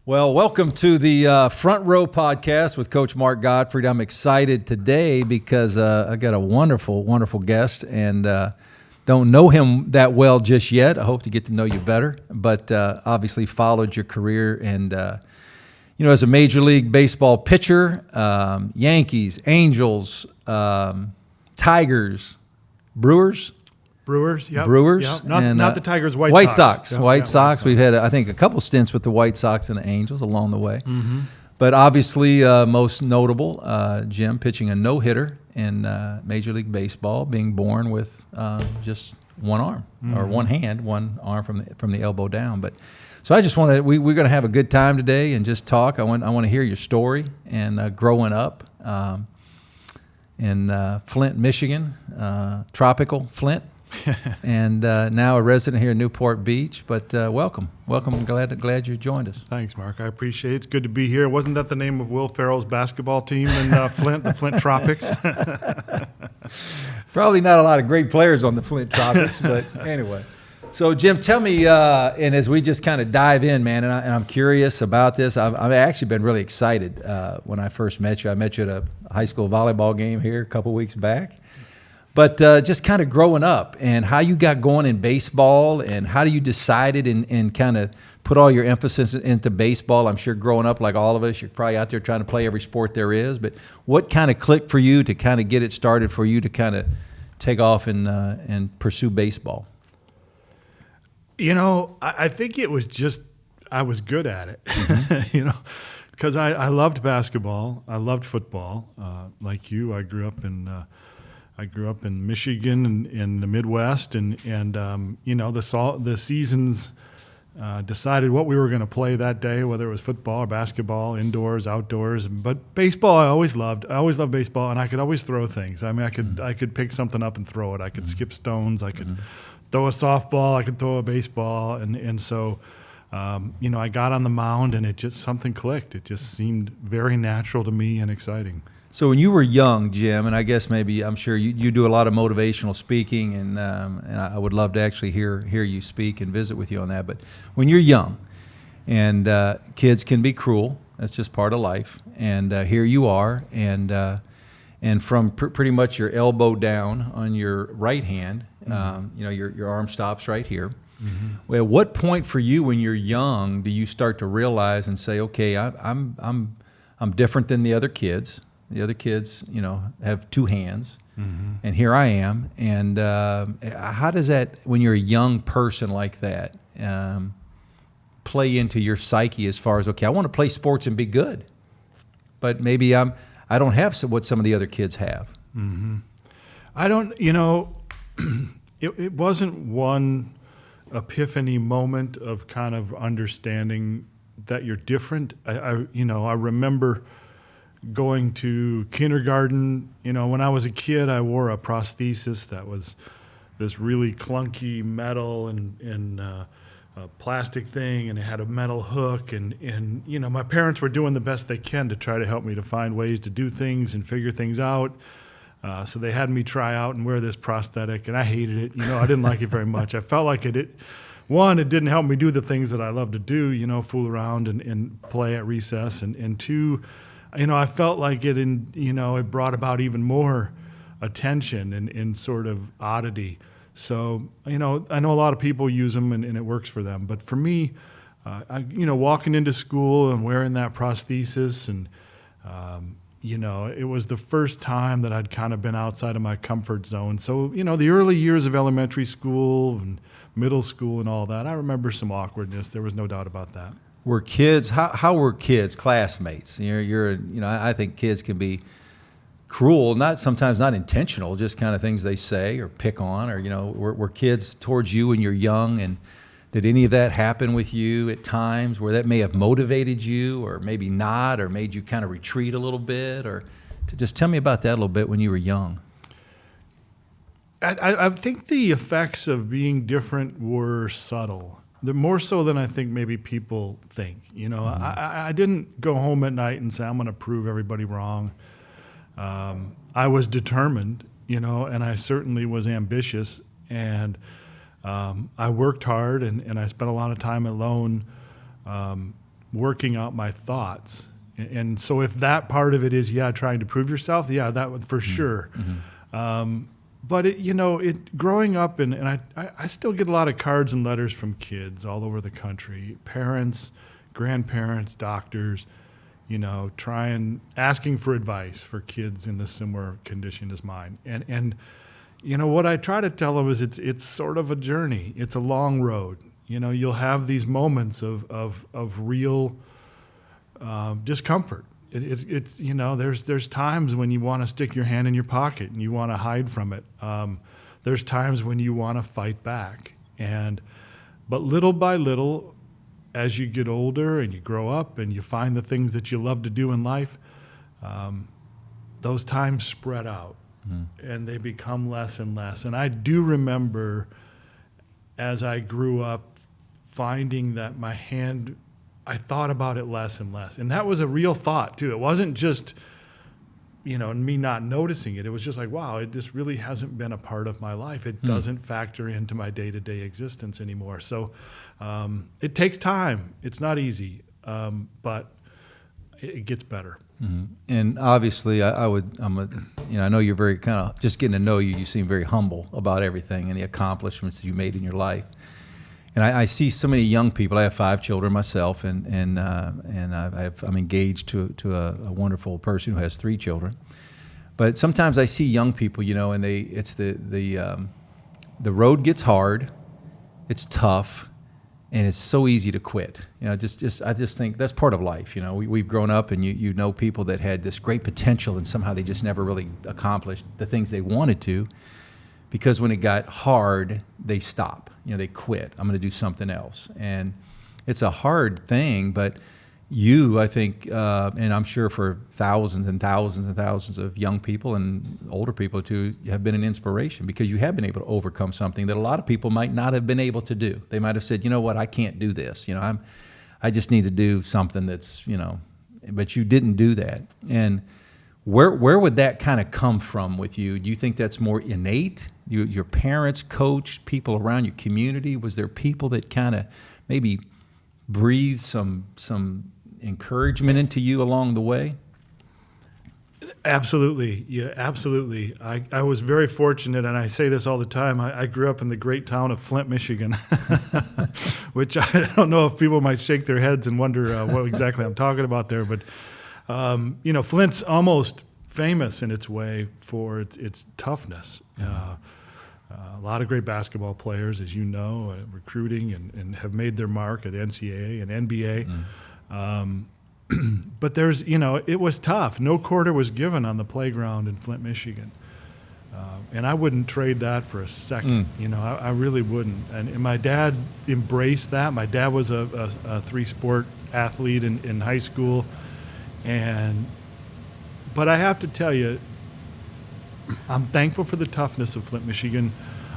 Well, welcome to the Front Row Podcast with Coach Mark Gottfried. I'm excited today because I got a wonderful, wonderful guest, and don't know him that well just yet. I hope to get to know you better, but obviously followed your career and, as a Major League Baseball pitcher, Yankees, Angels, Tigers, Brewers. Yep. Brewers. Yep. Not the Tigers, White Sox. Yep. White Sox. We've had, I think, a couple stints with the White Sox and the Angels along the way. Mm-hmm. But obviously, most notable, Jim pitching a no-hitter in Major League Baseball, being born with just one arm or one hand, one arm from the elbow down. But so I just want to. We're going to have a good time today and just talk. I want to hear your story and growing up in Flint, Michigan, tropical Flint. And now a resident here in Newport Beach, but welcome. I'm glad you joined us. Thanks, Mark. I appreciate it. It's good to be here. Wasn't that the name of Will Ferrell's basketball team in Flint, the Flint Tropics? Probably not a lot of great players on the Flint Tropics, but anyway. So, Jim, tell me, and as we just kind of dive in, man, and I'm curious about this. I've actually been really excited when I first met you. I met you at a high school volleyball game here a couple weeks back. But just kind of growing up and how you got going in baseball and how do you decided and kind of put all your emphasis into baseball. I'm sure growing up like all of us, you're probably out there trying to play every sport there is. But what kind of clicked for you to kind of get it started for you to kind of take off and pursue baseball? I think it was just I was good at it, because I loved basketball. I loved football. Like you, I grew up in Michigan and in the Midwest, and the seasons decided what we were going to play that day, whether it was football or basketball, indoors, outdoors. But baseball, I always loved. I always loved baseball, and I could always throw things. I mean, I could pick something up and throw it. I could skip stones. I could throw a softball. I could throw a baseball, and so. I got on the mound and something clicked. It just seemed very natural to me and exciting. So when you were young, Jim, and I guess I'm sure you do a lot of motivational speaking, and I would love to actually hear you speak and visit with you on that. But when you're young, and kids can be cruel, that's just part of life. And here you are, and from pretty much your elbow down on your right hand, your arm stops right here. Mm-hmm. Well, at what point for you when you're young do you start to realize and say, okay, I'm different than the other kids? The other kids, have two hands, and here I am. And how does that, when you're a young person like that, play into your psyche as far as, okay, I want to play sports and be good, but maybe I don't have what some of the other kids have. Mm-hmm. I don't, it wasn't one epiphany moment of kind of understanding that you're different. I remember going to kindergarten. When I was a kid, I wore a prosthesis that was this really clunky metal and plastic thing, and it had a metal hook. And my parents were doing the best they can to try to help me to find ways to do things and figure things out. So they had me try out and wear this prosthetic, and I hated it. I didn't like it very much. I felt like it didn't help me do the things that I love to do, fool around and play at recess. And two, I felt like it brought about even more attention and sort of oddity. So, I know a lot of people use them and it works for them. But for me, walking into school and wearing that prosthesis and, it was the first time that I'd kind of been outside of my comfort zone. So, the early years of elementary school and middle school and all that, I remember some awkwardness. There was no doubt about that. Were kids, how were kids, classmates? I think kids can be cruel, sometimes not intentional, just kind of things they say or pick on, or, were kids towards you when you're young, and did any of that happen with you at times where that may have motivated you or maybe not, or made you kind of retreat a little bit? Or just tell me about that a little bit when you were young. I think the effects of being different were subtle. They're more so than I think maybe people think. I didn't go home at night and say, I'm going to prove everybody wrong. I was determined, and I certainly was ambitious. And I worked hard, and I spent a lot of time alone working out my thoughts. And so if that part of it is, trying to prove yourself, that would for sure. But growing up, and I still get a lot of cards and letters from kids all over the country, parents, grandparents, doctors, asking for advice for kids in the similar condition as mine. And what I try to tell them is it's sort of a journey. It's a long road. You'll have these moments of real discomfort. There's times when you want to stick your hand in your pocket and you want to hide from it. There's times when you want to fight back. But little by little, as you get older and you grow up and you find the things that you love to do in life, those times spread out and they become less and less. And I do remember as I grew up finding that my hand, I thought about it less and less. And that was a real thought too. It wasn't just, me not noticing it. It was just like, wow, it just really hasn't been a part of my life. It doesn't factor into my day-to-day existence anymore. So it takes time. It's not easy, but it gets better. And obviously, I know you're very kind of, just getting to know you, you seem very humble about everything and the accomplishments you made in your life. And I see so many young people. I have 5 children myself, and I'm engaged to a wonderful person who has 3 children. But sometimes I see young people, and the road gets hard, it's tough, and it's so easy to quit. I just think that's part of life. We've grown up, and you know people that had this great potential, and somehow they just never really accomplished the things they wanted to, because when it got hard, they stop. They quit. I'm going to do something else. And it's a hard thing, but you, I think, and I'm sure for thousands and thousands and thousands of young people and older people too, have been an inspiration, because you have been able to overcome something that a lot of people might not have been able to do. They might have said, I can't do this. I just need to do something that's, but you didn't do that. And where would that kind of come from with you? Do you think that's more innate? Your parents, coach, people around your community? Was there people that kind of maybe breathed some encouragement into you along the way? Absolutely. Yeah, absolutely. I was very fortunate, and I say this all the time. I grew up in the great town of Flint, Michigan, which I don't know if people might shake their heads and wonder what exactly I'm talking about there. But, Flint's almost famous in its way for its toughness. A lot of great basketball players, as you know, recruiting and have made their mark at NCAA and NBA. But it was tough. No quarter was given on the playground in Flint, Michigan. And I wouldn't trade that for a second. I really wouldn't. And my dad embraced that. My dad was a 3-sport athlete in high school. But I have to tell you, I'm thankful for the toughness of Flint, Michigan.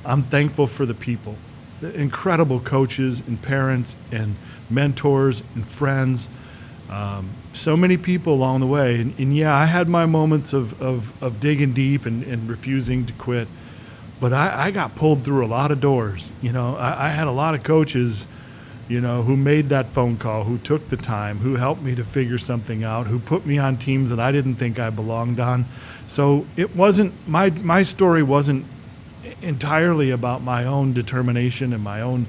I'm thankful for the people, the incredible coaches and parents and mentors and friends. So many people along the way. And I had my moments of digging deep and refusing to quit. But I got pulled through a lot of doors. I had a lot of coaches, who made that phone call, who took the time, who helped me to figure something out, who put me on teams that I didn't think I belonged on. So it wasn't, my story wasn't entirely about my own determination and my own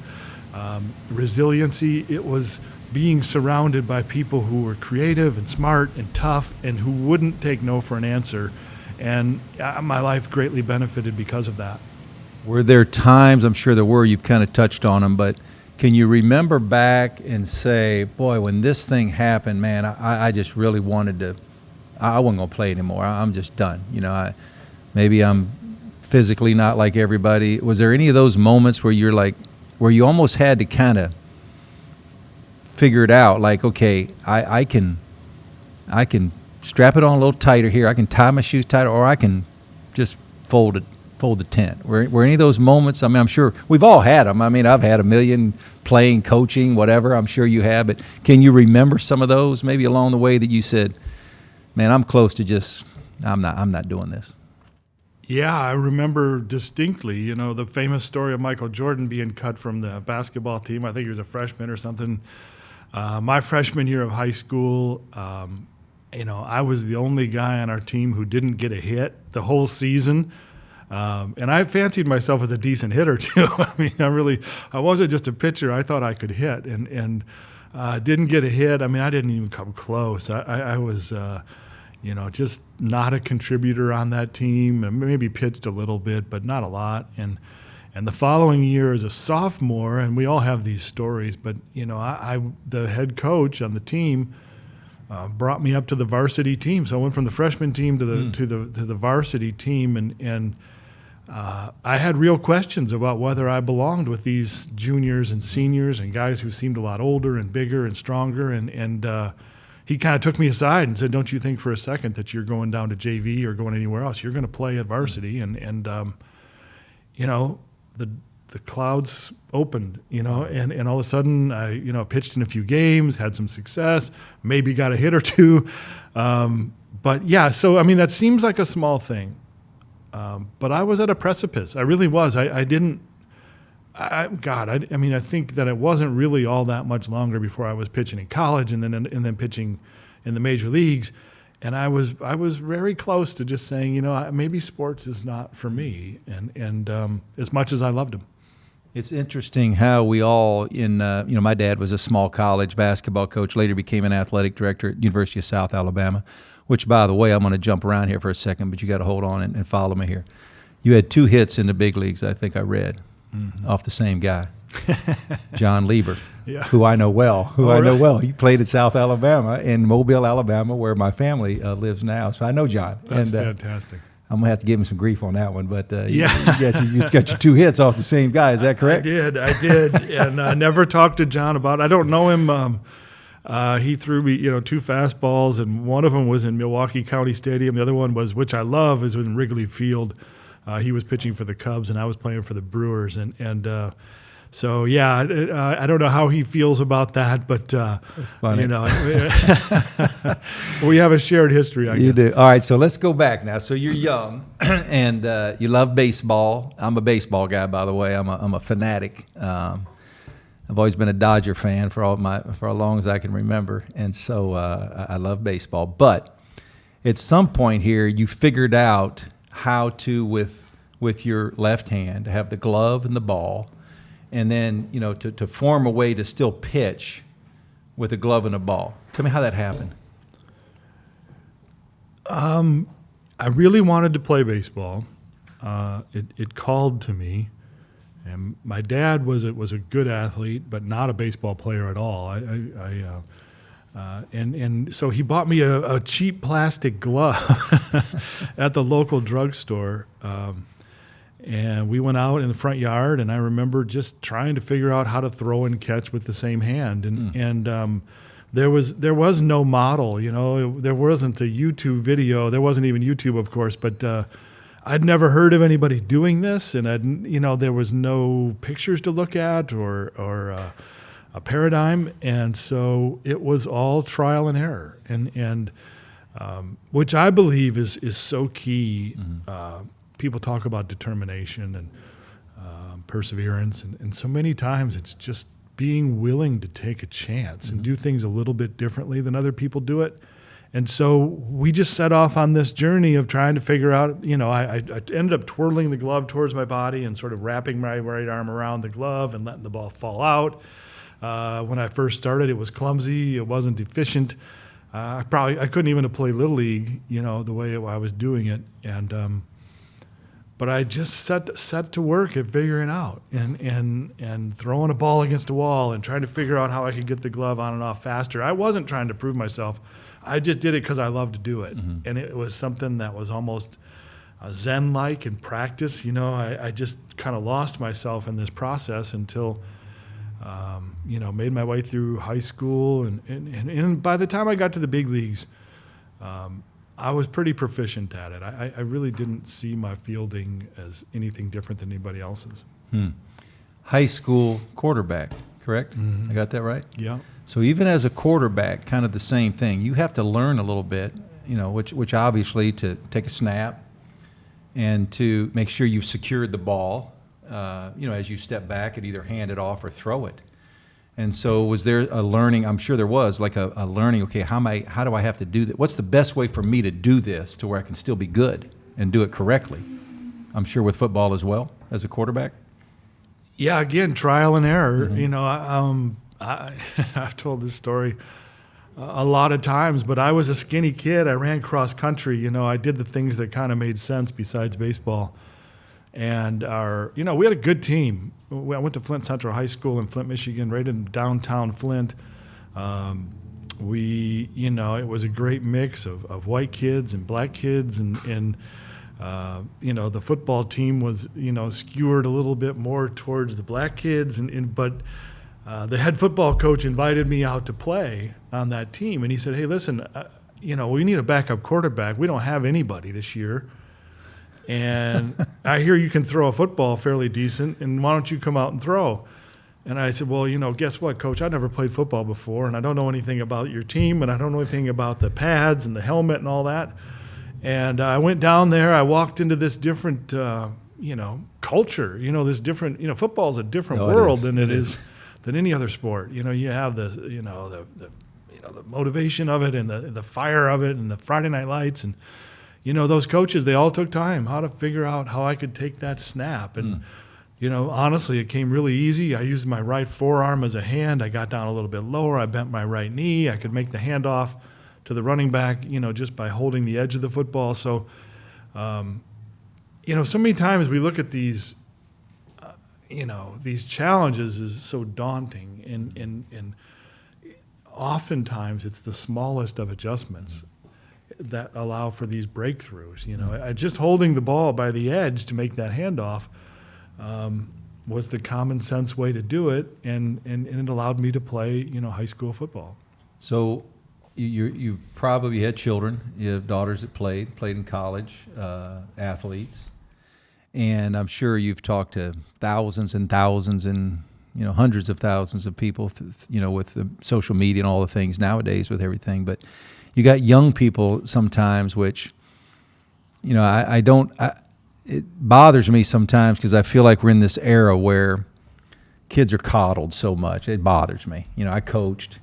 resiliency. It was being surrounded by people who were creative and smart and tough and who wouldn't take no for an answer. And my life greatly benefited because of that. Were there times, I'm sure there were, you've kind of touched on them, but can you remember back and say, boy, when this thing happened, man, I just really wanted to, I wasn't going to play anymore. I'm just done. Maybe I'm physically not like everybody. Was there any of those moments where where you almost had to kind of figure it out? Like, okay, I can strap it on a little tighter here. I can tie my shoes tighter, or I can just fold the tent. Were any of those moments? I'm sure we've all had them. I've had a million, playing, coaching, whatever. I'm sure you have. But can you remember some of those maybe along the way that you said, man, I'm close to I'm not doing this? Yeah, I remember distinctly, the famous story of Michael Jordan being cut from the basketball team. I think he was a freshman or something. My freshman year of high school, I was the only guy on our team who didn't get a hit the whole season. And I fancied myself as a decent hitter too. I mean, I wasn't just a pitcher. I thought I could hit, and didn't get a hit. I mean, I didn't even come close. I was, just not a contributor on that team. And maybe pitched a little bit, but not a lot. And the following year as a sophomore, and we all have these stories, but the head coach on the team brought me up to the varsity team. So I went from the freshman team to the varsity team, and I had real questions about whether I belonged with these juniors and seniors and guys who seemed a lot older and bigger and stronger. And he kind of took me aside and said, "Don't you think for a second that you're going down to JV or going anywhere else? You're going to play at varsity." The clouds opened, and all of a sudden I, pitched in a few games, had some success, maybe got a hit or two. But yeah, so, I mean, that seems like a small thing. But I was at a precipice. I really was. I think that it wasn't really all that much longer before I was pitching in college and then pitching in the major leagues. And I was very close to just saying, maybe sports is not for me. And as much as I loved them. It's interesting how we all my dad was a small college basketball coach, later became an athletic director at University of South Alabama, which, by the way, I'm going to jump around here for a second, but you got to hold on and follow me here. You had 2 hits in the big leagues, I think I read, off the same guy, John Lieber, who I know well. Well. He played at South Alabama in Mobile, Alabama, where my family lives now. So I know John. That's fantastic. I'm going to have to give him some grief on that one, but you got your 2 hits off the same guy. Is that correct? I did. And I never talked to John about it. I don't know him. He threw me, 2 fastballs, and one of them was in Milwaukee County Stadium. The other one was, which I love, is in Wrigley Field. He was pitching for the Cubs, and I was playing for the Brewers. So, yeah, I don't know how he feels about that, but, we have a shared history, I guess. You do. All right, so let's go back now. So you're young, and you love baseball. I'm a baseball guy, by the way. I'm a fanatic. I've always been a Dodger fan for as long as I can remember, and so I love baseball. But at some point here, you figured out how to, with your left hand, to have the glove and the ball, and then to form a way to still pitch with a glove and a ball. Tell me how that happened. I really wanted to play baseball. It called to me. And my dad was a good athlete, but not a baseball player at all. And so he bought me a cheap plastic glove at the local drugstore. And we went out in the front yard, and I remember just trying to figure out how to throw and catch with the same hand. And there was no model, there wasn't a YouTube video. There wasn't even YouTube, of course, but I'd never heard of anybody doing this, and there was no pictures to look at or a paradigm, and so it was all trial and error, and which I believe is so key. People talk about determination and perseverance, and so many times it's just being willing to take a chance and do things a little bit differently than other people do it. And so we just set off on this journey of trying to figure out, I ended up twirling the glove towards my body and sort of wrapping my right arm around the glove and letting the ball fall out. When I first started, it was clumsy. It wasn't efficient. I couldn't even play Little League, the way I was doing it. But I just set to work at figuring out and throwing a ball against a wall and trying to figure out how I could get the glove on and off faster. I wasn't trying to prove myself. I just did it because I loved to do it. And it was something that was almost Zen-like in practice. I just kind of lost myself in this process until, made my way through high school. And by the time I got to the big leagues, I was pretty proficient at it. I really didn't see my fielding as anything different than anybody else's. High school quarterback, correct? I got that right? Yeah. So even as a quarterback, kind of the same thing. You have to learn a little bit, which obviously to take a snap and to make sure you've secured the ball, as you step back and either hand it off or throw it. And so was there a learning, I'm sure there was, like a learning, okay, how do I have to do that? What's the best way for me to do this to where I can still be good and do it correctly? I'm sure with football as well, as a quarterback. Yeah, again, trial and error. You know, I've told this story a lot of times, but I was a skinny kid. I ran cross country. You know, I did the things that kind of made sense besides baseball. And we had a good team. I went to Flint Central High School in Flint, Michigan, right in downtown Flint. It was a great mix of white kids and black kids, and the football team was, skewered a little bit more towards the black kids, but the head football coach invited me out to play on that team, and he said, "Hey, listen, we need a backup quarterback. We don't have anybody this year. And I hear you can throw a football fairly decent, and why don't you come out and throw?" And I said, "Well, guess what, Coach? I never played football before, and I don't know anything about your team, and I don't know anything about the pads and the helmet and all that." And I went down there. I walked into this different, culture. This different. Football is a different world than it is than any other sport. You have the motivation of it and the fire of it and the Friday Night Lights and. Those coaches, they all took time how to figure out how I could take that snap. And, honestly, it came really easy. I used my right forearm as a hand. I got down a little bit lower. I bent my right knee. I could make the handoff to the running back, just by holding the edge of the football. So, so many times we look at these, these challenges is so daunting. And oftentimes it's the smallest of adjustments that allow for these breakthroughs. Just holding the ball by the edge to make that handoff was the common sense way to do it, and it allowed me to play, high school football. So you probably had children. You have daughters that played in college, athletes, and I'm sure you've talked to thousands and thousands and hundreds of thousands of people, with the social media and all the things nowadays with everything, but. You got young people sometimes, which, it bothers me sometimes because I feel like we're in this era where kids are coddled so much. It bothers me. I coached,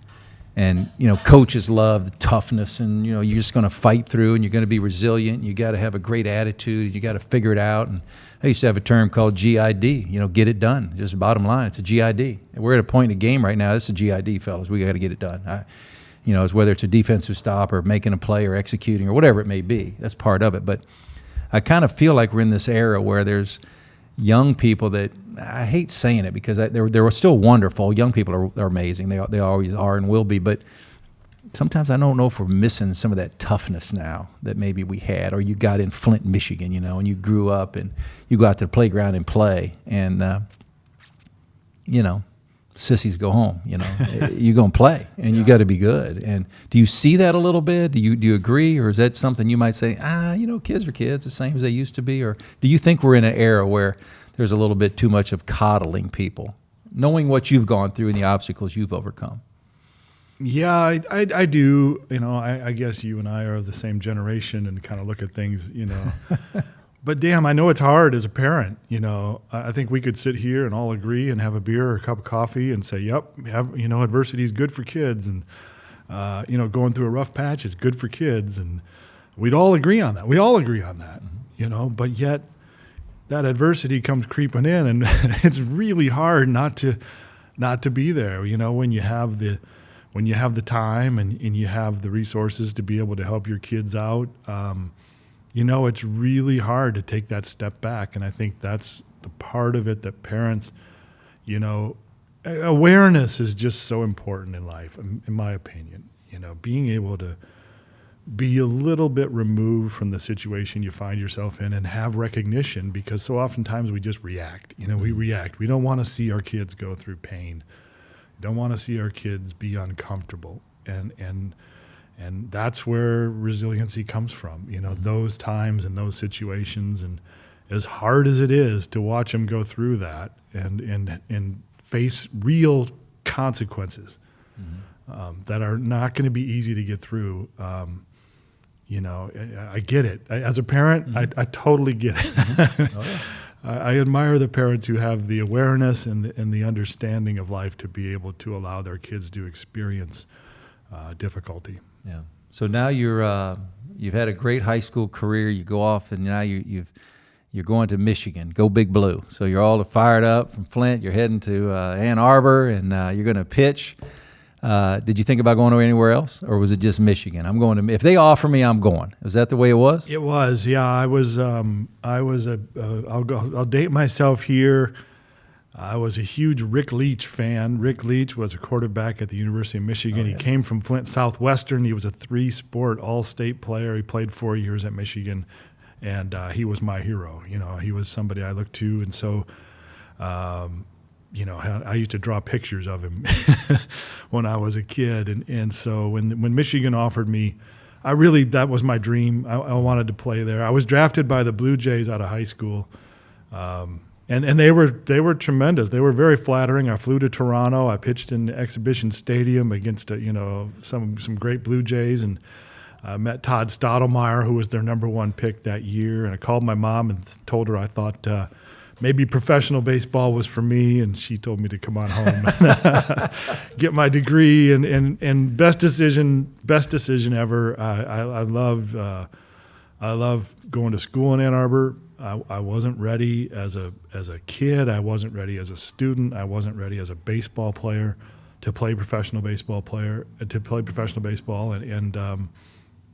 and, coaches love the toughness, and, you're just going to fight through, and you're going to be resilient. You got to have a great attitude. You got to figure it out. And I used to have a term called GID, get it done. Just bottom line, it's a GID. We're at a point in the game right now. This is a GID, fellas. We got to get it done. Whether it's a defensive stop or making a play or executing or whatever it may be. That's part of it. But I kind of feel like we're in this era where there's young people that, I hate saying it because they're still wonderful. Young people are amazing. They always are and will be. But sometimes I don't know if we're missing some of that toughness now that maybe we had, or you got in Flint, Michigan, and you grew up and you go out to the playground and play. And, sissies go home, you're going to play and you got to be good. And do you see that a little bit? Do you agree? Or is that something you might say, kids are kids the same as they used to be? Or do you think we're in an era where there's a little bit too much of coddling people, knowing what you've gone through and the obstacles you've overcome? Yeah, I do. I guess you and I are of the same generation and kind of look at things, But damn, I know it's hard as a parent. I think we could sit here and all agree and have a beer or a cup of coffee and say, "Yep, adversity is good for kids," and going through a rough patch is good for kids, and we'd all agree on that. We all agree on that, But yet, that adversity comes creeping in, and it's really hard not to be there. When you have the time and you have the resources to be able to help your kids out. It's really hard to take that step back. And I think that's the part of it that parents, awareness is just so important in life, in my opinion. Being able to be a little bit removed from the situation you find yourself in and have recognition, because so oftentimes we just react. We react. We don't want to see our kids go through pain. We don't want to see our kids be uncomfortable. And that's where resiliency comes from, those times and those situations. And as hard as it is to watch them go through that and face real consequences that are not going to be easy to get through, I get it. As a parent, I totally get it. I admire the parents who have the awareness and the understanding of life to be able to allow their kids to experience difficulty. Yeah. So now you've had a great high school career. You go off, and now you're going to Michigan. Go Big Blue. So you're all fired up from Flint. You're heading to Ann Arbor, and you're going to pitch. Did you think about going anywhere else, or was it just Michigan? I'm going to. If they offer me, I'm going. Was that the way it was? It was. Yeah, I was. I'll date myself here. I was a huge Rick Leach fan. Rick Leach was a quarterback at the University of Michigan. Oh, yeah. He came from Flint Southwestern. He was a 3-sport all-state player. He played 4 years at Michigan, and he was my hero. He was somebody I looked to, and so, I used to draw pictures of him when I was a kid, and so when Michigan offered me, that was my dream. I wanted to play there. I was drafted by the Blue Jays out of high school. And they were tremendous. They were very flattering. I flew to Toronto. I pitched in the exhibition stadium against some great Blue Jays, and I met Todd Stottlemyre, who was their #1 pick that year. And I called my mom and told her I thought maybe professional baseball was for me, and she told me to come on home, get my degree, and best decision ever. I love going to school in Ann Arbor. I wasn't ready as a kid. I wasn't ready as a student. I wasn't ready as a baseball player to play professional baseball. And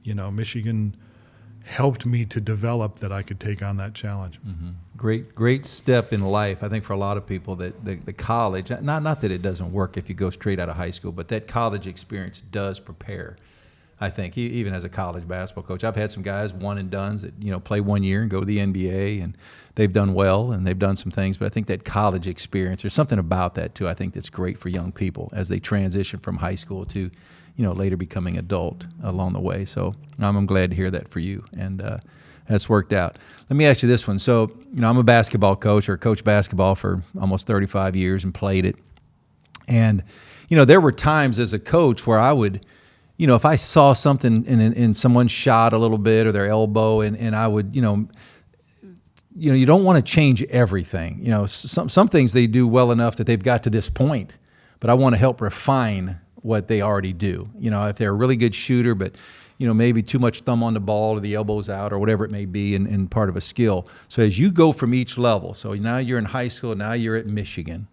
Michigan helped me to develop that I could take on that challenge. Mm-hmm. Great step in life. I think for a lot of people that the college, not that it doesn't work if you go straight out of high school, but that college experience does prepare. I think even as a college basketball coach, I've had some guys one and dones that play 1 year and go to the NBA, and they've done well and they've done some things. But I think that college experience, there's something about that too. I think that's great for young people as they transition from high school to, later becoming adult along the way. So I'm glad to hear that for you, and that's worked out. Let me ask you this one. So I'm a basketball coach, or coached basketball for almost 35 years and played it, and there were times as a coach where I would. If I saw something in someone's shot a little bit or their elbow, and I would, you don't want to change everything. Some things they do well enough that they've got to this point, but I want to help refine what they already do. If they're a really good shooter, but, maybe too much thumb on the ball or the elbow's out or whatever it may be in part of a skill. So as you go from each level, so now you're in high school, now you're at Michigan,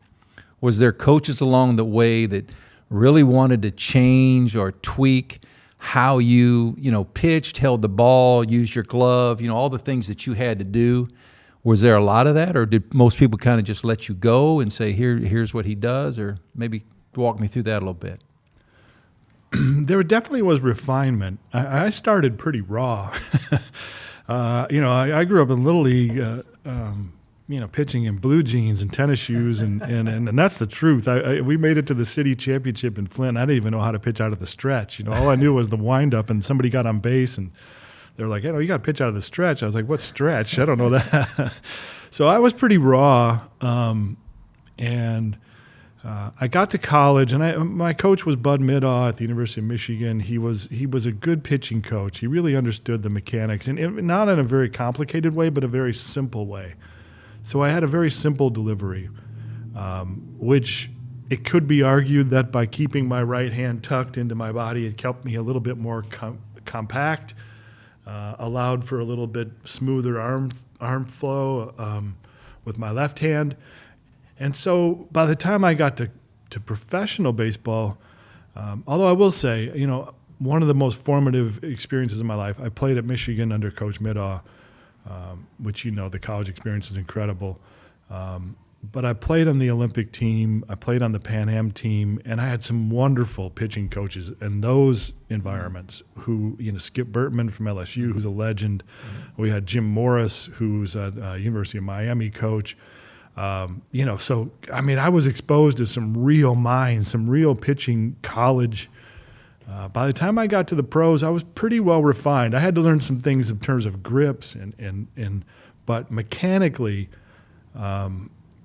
was there coaches along the way that really wanted to change or tweak how you pitched, held the ball, used your glove, all the things that you had to do? Was there a lot of that, or did most people kind of just let you go and say, here's what he does? Or maybe walk me through that a little bit. There definitely was refinement. I started pretty raw. I grew up in Little League, pitching in blue jeans and tennis shoes, and that's the truth. We made it to the city championship in Flint. I didn't even know how to pitch out of the stretch. All I knew was the windup, and somebody got on base, and they were like, "Hey, you got to pitch out of the stretch." I was like, "What stretch? I don't know that." So I was pretty raw, and I got to college, and my coach was Bud Middaugh at the University of Michigan. He was a good pitching coach. He really understood the mechanics, and not in a very complicated way, but a very simple way. So I had a very simple delivery, which it could be argued that by keeping my right hand tucked into my body, it kept me a little bit more compact, allowed for a little bit smoother arm flow with my left hand. And so by the time I got to professional baseball, although I will say, one of the most formative experiences of my life, I played at Michigan under Coach Middaugh, which the college experience is incredible. But I played on the Olympic team, I played on the Pan Am team, and I had some wonderful pitching coaches in those environments who, Skip Bertman from LSU, who's a legend. We had Jim Morris, who's a University of Miami coach. So, I was exposed to some real minds, some real pitching college. By the time I got to the pros, I was pretty well refined. I had to learn some things in terms of grips, but mechanically, I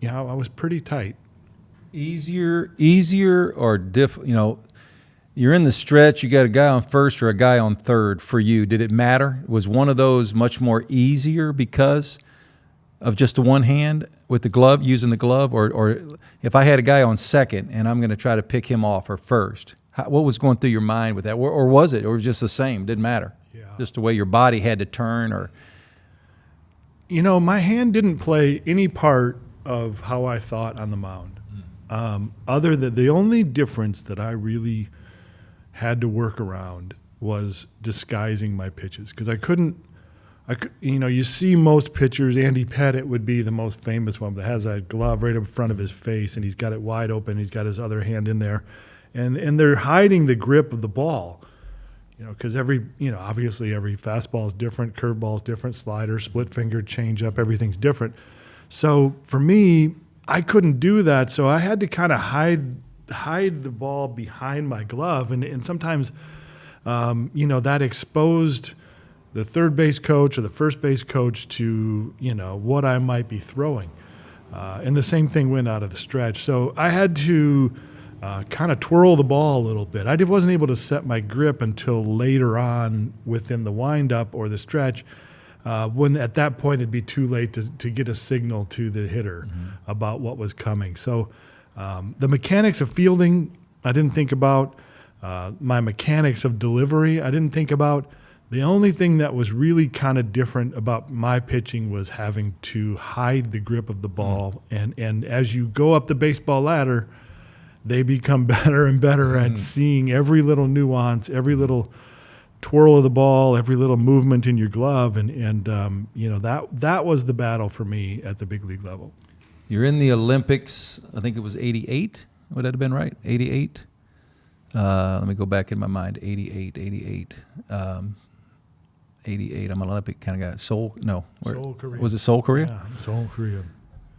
was pretty tight. Easier or you're in the stretch, you got a guy on first or a guy on third for you. Did it matter? Was one of those much more easier because of just the one hand with the glove, using the glove, or if I had a guy on second and I'm going to try to pick him off or first, what was going through your mind with that? Or was it, or just the same? Didn't matter. Yeah. Just the way your body had to turn, or My hand didn't play any part of how I thought on the mound. Other than the only difference that I really had to work around was disguising my pitches, because you see most pitchers. Andy Pettit would be the most famous one that has that glove right in front of his face, and he's got it wide open. He's got his other hand in there, and they're hiding the grip of the ball. Because obviously every fastball is different, curveball is different, slider, split finger, changeup, everything's different. So for me, I couldn't do that, so I had to kind of hide the ball behind my glove, and sometimes, that exposed the third base coach or the first base coach to, what I might be throwing. And the same thing went out of the stretch. So I had to kind of twirl the ball a little bit. I wasn't able to set my grip until later on within the windup or the stretch, when at that point it'd be too late to get a signal to the hitter about what was coming. So the mechanics of fielding, I didn't think about. My mechanics of delivery, I didn't think about. The only thing that was really kind of different about my pitching was having to hide the grip of the ball. And as you go up the baseball ladder, they become better and better at seeing every little nuance, every little twirl of the ball, every little movement in your glove. And that was the battle for me at the big league level. you're in the Olympics. I think it was 88. Would that have been right? 88? Let me go back in my mind. 88. 88. I'm an Olympic kind of guy. Seoul Korea. Was it Seoul, Korea? Yeah, Seoul, Korea.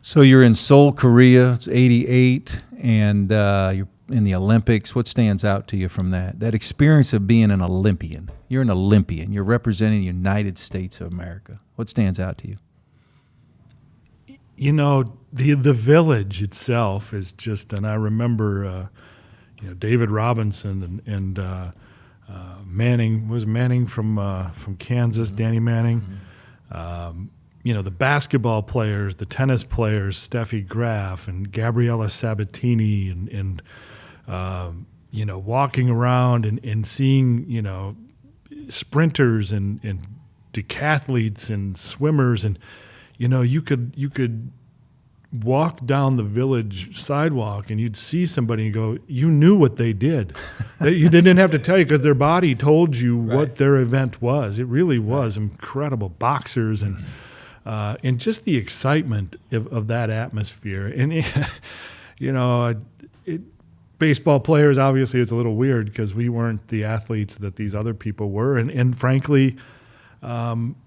So you're in Seoul, Korea. It's 88, and you're in the Olympics. What stands out to you from that? That experience of being an Olympian. You're an Olympian. You're representing the United States of America. What stands out to you? The village itself is just, and I remember, David Robinson and Manning, was Manning from Kansas, Danny Manning. The basketball players, the tennis players, Steffi Graf and Gabriella Sabatini, and walking around and seeing, sprinters and decathletes and swimmers, and you could walk down the village sidewalk and you'd see somebody and go, you knew what they did. You didn't have to tell you, because their body told you what their event was. It really was incredible. Boxers and just the excitement of that atmosphere. And baseball players, obviously it's a little weird because we weren't the athletes that these other people were, and frankly,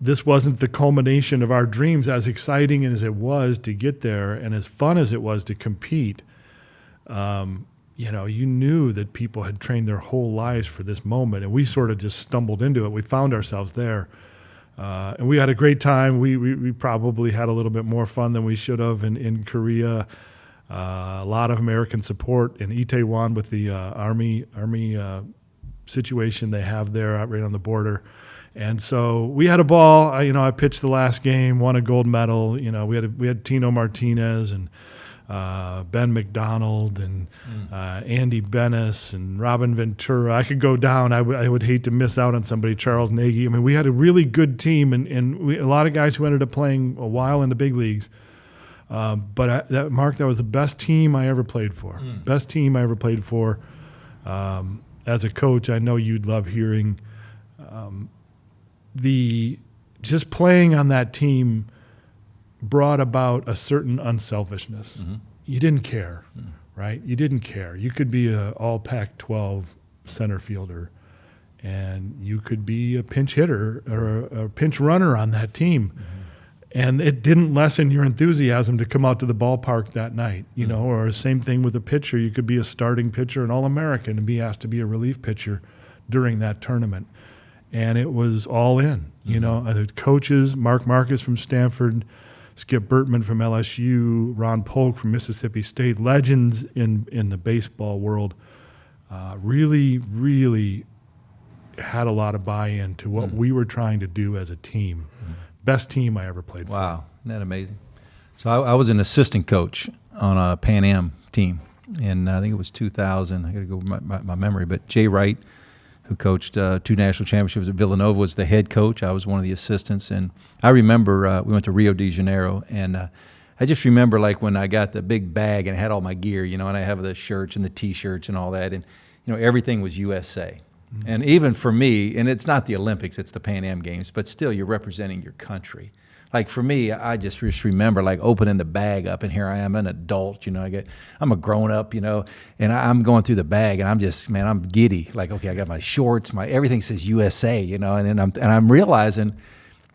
this wasn't the culmination of our dreams. As exciting as it was to get there and as fun as it was to compete, you knew that people had trained their whole lives for this moment, and we sort of just stumbled into it. We found ourselves there, and we had a great time. We probably had a little bit more fun than we should have in Korea. A lot of American support in Itaewon with the army situation they have there right on the border. And so we had a ball. I pitched the last game, won a gold medal. We had Tino Martinez and Ben McDonald and Andy Bennis and Robin Ventura. I could go down. I would hate to miss out on somebody. Charles Nagy. I mean, we had a really good team, and a lot of guys who ended up playing a while in the big leagues. But that was the best team I ever played for. Best team I ever played for. As a coach, I know you'd love hearing. Just playing on that team brought about a certain unselfishness. You didn't care, right? You didn't care. You could be an all Pac-12 center fielder, and you could be a pinch hitter or a pinch runner on that team. And it didn't lessen your enthusiasm to come out to the ballpark that night, or same thing with a pitcher. You could be a starting pitcher, an All-American, and be asked to be a relief pitcher during that tournament. And it was all in, The coaches, Mark Marcus from Stanford, Skip Bertman from LSU, Ron Polk from Mississippi State, legends in the baseball world, really, really had a lot of buy-in to what we were trying to do as a team. Best team I ever played for. Wow, isn't that amazing? So I was an assistant coach on a Pan Am team, and I think it was 2000. I got to go with my memory, but Jay Wright, who coached 2 national championships at Villanova, was the head coach. I was one of the assistants, and I remember we went to Rio de Janeiro, and I just remember like when I got the big bag and I had all my gear, and I have the shirts and the T-shirts and all that, and everything was USA. Mm-hmm. And even for me, and it's not the Olympics, it's the Pan Am Games, but still you're representing your country. Like for me, I just remember like opening the bag up, and here I am, an adult, I'm a grown up, and I'm going through the bag, and I'm just, man, I'm giddy. Like, okay, I got my shorts, everything says USA, and I'm realizing,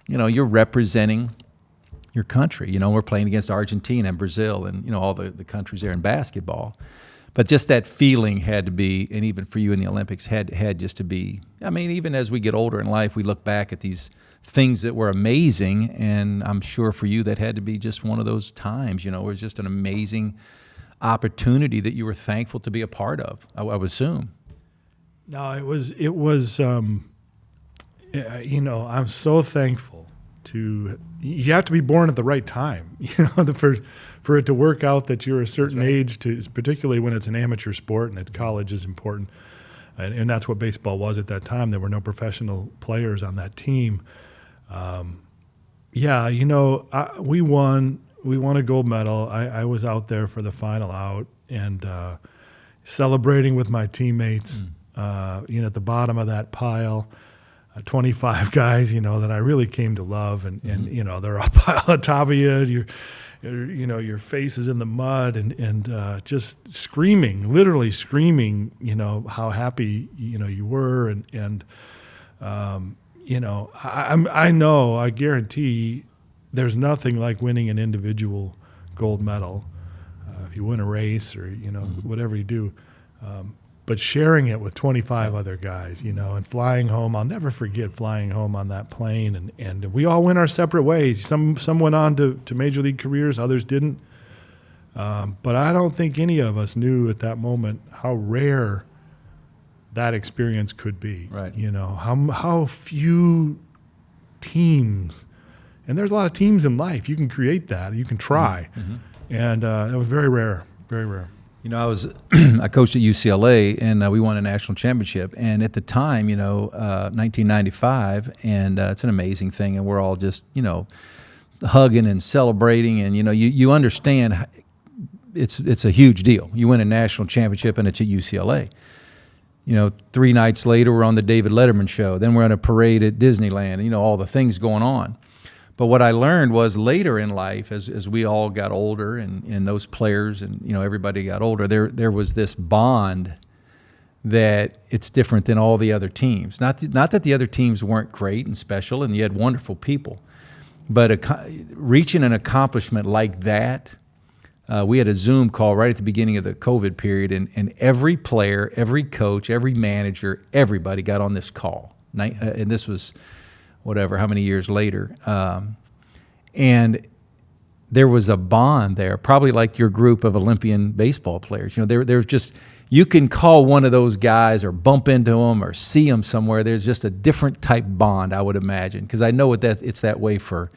you're representing your country. We're playing against Argentina and Brazil and, all the countries there in basketball. But just that feeling had to be, and even for you in the Olympics, had just to be, even as we get older in life, we look back at these things that were amazing, and I'm sure for you that had to be just one of those times, it was just an amazing opportunity that you were thankful to be a part of, I would assume. No, it was I'm so thankful you have to be born at the right time, for it to work out that you're a certain age, particularly when it's an amateur sport and at college is important. And that's what baseball was at that time. There were no professional players on that team. We won a gold medal. I was out there for the final out and celebrating with my teammates, at the bottom of that pile, 25 guys, that I really came to love. And they're all piled on top of you. Your face is in the mud and just screaming, literally screaming, how happy, you were. I guarantee there's nothing like winning an individual gold medal. If you win a race or, whatever you do. But sharing it with 25 other guys, and flying home. I'll never forget flying home on that plane. And we all went our separate ways. Some went on to major league careers, others didn't. But I don't think any of us knew at that moment how rare that experience could be. Right. How few teams, and there's a lot of teams in life. You can create that. You can try. Mm-hmm. And it was very rare, very rare. I coached at UCLA, and we won a national championship. And at the time, 1995, and it's an amazing thing. And we're all just, hugging and celebrating. And, you understand it's a huge deal. You win a national championship, and it's at UCLA. 3 nights later, we're on the David Letterman show. Then we're on a parade at Disneyland, all the things going on. But what I learned was later in life, as we all got older and those players and, everybody got older, there was this bond that it's different than all the other teams. Not that the other teams weren't great and special and you had wonderful people, but reaching an accomplishment like that, we had a Zoom call right at the beginning of the COVID period, and every player, every coach, every manager, everybody got on this call. And this was how many years later. And there was a bond there, probably like your group of Olympian baseball players. There's just, you can call one of those guys or bump into them or see them somewhere. There's just a different type bond, I would imagine, because I know it's that way for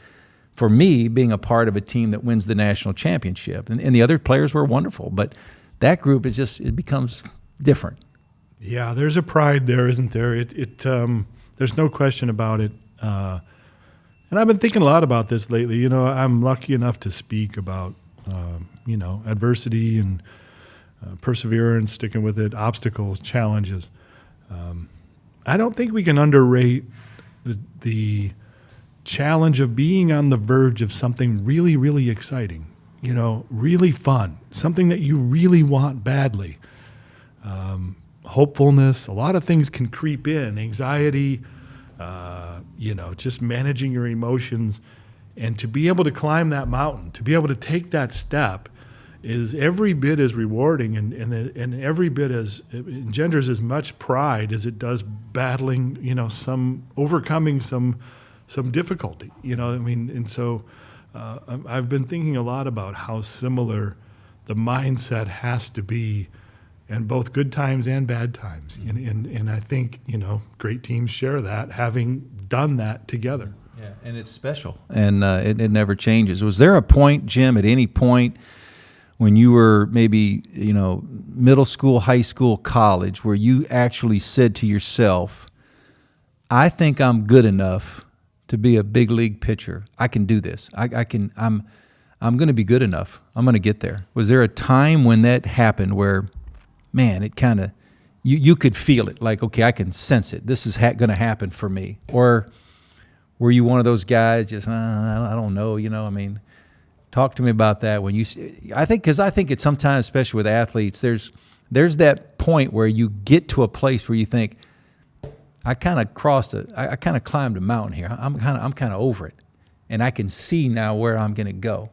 me, being a part of a team that wins the national championship. And the other players were wonderful, but that group it becomes different. Yeah, there's a pride there, isn't there? There's no question about it. And I've been thinking a lot about this lately. I'm lucky enough to speak about, adversity and perseverance, sticking with it, obstacles, challenges. I don't think we can underrate the challenge of being on the verge of something really, really exciting, really fun, something that you really want badly. Hopefulness, a lot of things can creep in, anxiety, just managing your emotions, and to be able to climb that mountain, to be able to take that step is every bit as rewarding and every bit as it engenders as much pride as it does battling, overcoming some difficulty, and so I've been thinking a lot about how similar the mindset has to be in both good times and bad times. And I think, great teams share that, having done that together. Yeah, And it's special, and it never changes. Was there a point, Jim, at any point when you were maybe, middle school, high school, college, where you actually said to yourself, I think I'm good enough to be a big league pitcher. I can do this. I'm going to be good enough. I'm going to get there. Was there a time when that happened where, man, it kind of, you could feel it, like, okay, I can sense it. This is going to happen for me. Or were you one of those guys just, I don't know, talk to me about that when you, because I think it's sometimes, especially with athletes, there's that point where you get to a place where you think, I kind of climbed a mountain here. I'm kind of over it, and I can see now where I'm going to go,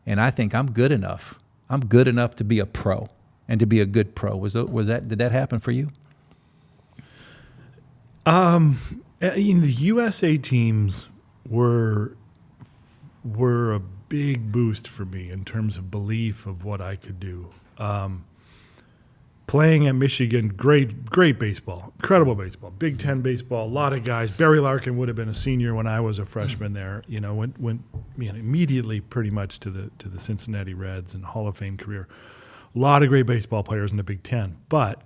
and I think I'm good enough. I'm good enough to be a pro and to be a good pro. Did that happen for you? The USA teams were a big boost for me in terms of belief of what I could do. Playing at Michigan, great baseball, incredible baseball, Big Ten baseball, a lot of guys. Barry Larkin would have been a senior when I was a freshman there. Went immediately pretty much to the Cincinnati Reds and Hall of Fame career. A lot of great baseball players in the Big Ten, but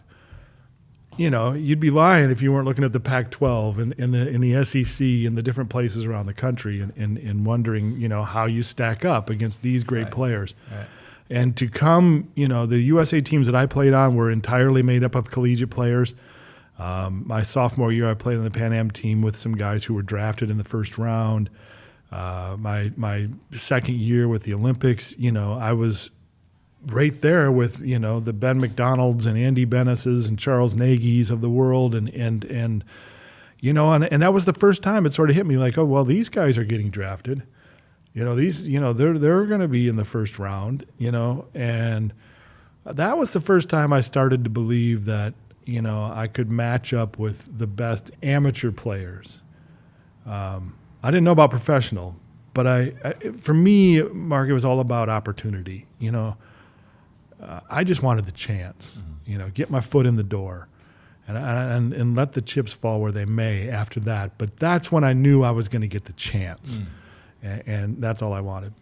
you'd be lying if you weren't looking at the Pac-12 and in the SEC and the different places around the country and wondering how you stack up against these great players. Right. And to come, the USA teams that I played on were entirely made up of collegiate players. My sophomore year, I played on the Pan Am team with some guys who were drafted in the first round. My second year with the Olympics, I was right there with, the Ben McDonalds and Andy Bennis's and Charles Nagy's of the world. And that was the first time it sort of hit me like, oh, well, these guys are getting drafted. They're going to be in the first round, and that was the first time I started to believe that, I could match up with the best amateur players. I didn't know about professional, but for me, Mark, it was all about opportunity. I just wanted the chance, get my foot in the door and let the chips fall where they may after that. But that's when I knew I was going to get the chance. And that's all I wanted.